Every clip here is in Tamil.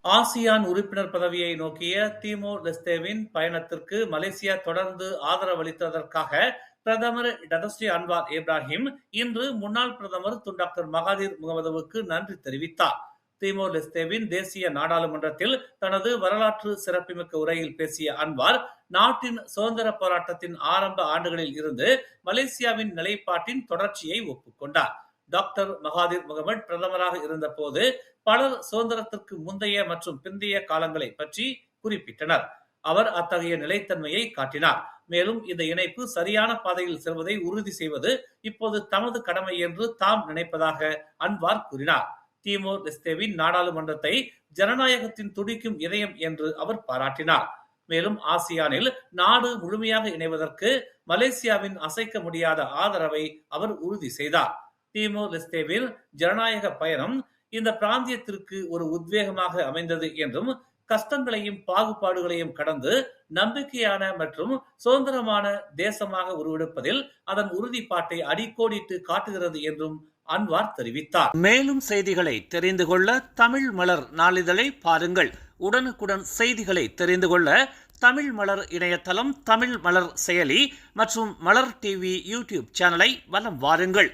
ஆசியான் உறுப்பினர் பதவியை நோக்கிய திமோர் லெஸ்தேவின் பயணத்திற்கு மலேசியா தொடர்ந்து ஆதரவளித்ததற்காக பிரதமர் டதஸ்ரீ அன்வார் இப்ராஹிம் இன்று முன்னாள் பிரதமர் டாக்டர் மகாதீர் முகமதுவுக்கு நன்றி தெரிவித்தார். திமோர் லெஸ்தேவின் தேசிய நாடாளுமன்றத்தில் தனது வரலாற்று சிறப்புமிக்க உரையில் பேசிய அன்வார், நாட்டின் சுதந்திர போராட்டத்தின் ஆரம்ப ஆண்டுகளில் இருந்து மலேசியாவின் நிலைப்பாட்டின் தொடர்ச்சியை ஒப்புக்கொண்டார். டாக்டர் மகாதீர் முகமது பிரதமராக இருந்தபோது பலர் சுதந்திரத்திற்கு முந்தைய மற்றும் பிந்தைய காலங்களை பற்றி குறிப்பிட்டனர். அவர் அத்தகைய நிலைத்தன்மையை காட்டினார். மேலும் இந்த இணைப்பு சரியான பாதையில் செல்வதை உறுதி செய்வது இப்போது தமது கடமை என்று தாம் நினைப்பதாக அன்வார் கூறினார். திமோர் லெஸ்தேவின் நாடாளுமன்றத்தை ஜனநாயகத்தின் துடிக்கும் இதயம் என்று அவர் பாராட்டினார். மேலும் ஆசியானில் நாடு முழுமையாக இணைவதற்கு மலேசியாவின் அசைக்க முடியாத ஆதரவை அவர் உறுதி செய்தார். திமோர் லெஸ்தேவின் ஜனநாயக பயணம் இந்த பிராந்தியத்திற்கு ஒரு உத்வேகமாக அமைந்தது என்றும், கஷ்டங்களையும் பாகுபாடுகளையும் கடந்து நம்பிக்கையான மற்றும் சுதந்திரமான தேசமாக உருவெடுப்பதில் அதன் உறுதிப்பாட்டை அடிக்கோடிட்டு காட்டுகிறது என்றும் அன்வார் தெரிவித்தார். மேலும் செய்திகளை தெரிந்து கொள்ள தமிழ் மலர் நாளிதழை பாருங்கள். உடனுக்குடன் செய்திகளை தெரிந்து கொள்ள தமிழ் மலர் இணையதளம், தமிழ் மலர் செயலி மற்றும் மலர் டிவி யூடியூப் சேனலை வலம் வாருங்கள்.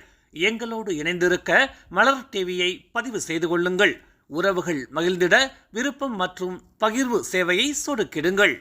எங்களோடு இணைந்திருக்க மலர் டிவியை பதிவு செய்து கொள்ளுங்கள். உறவுகள் மகிழ்ந்திட விருப்பம் மற்றும் பகிர்வு சேவையை சொடுக்கிடுங்கள்.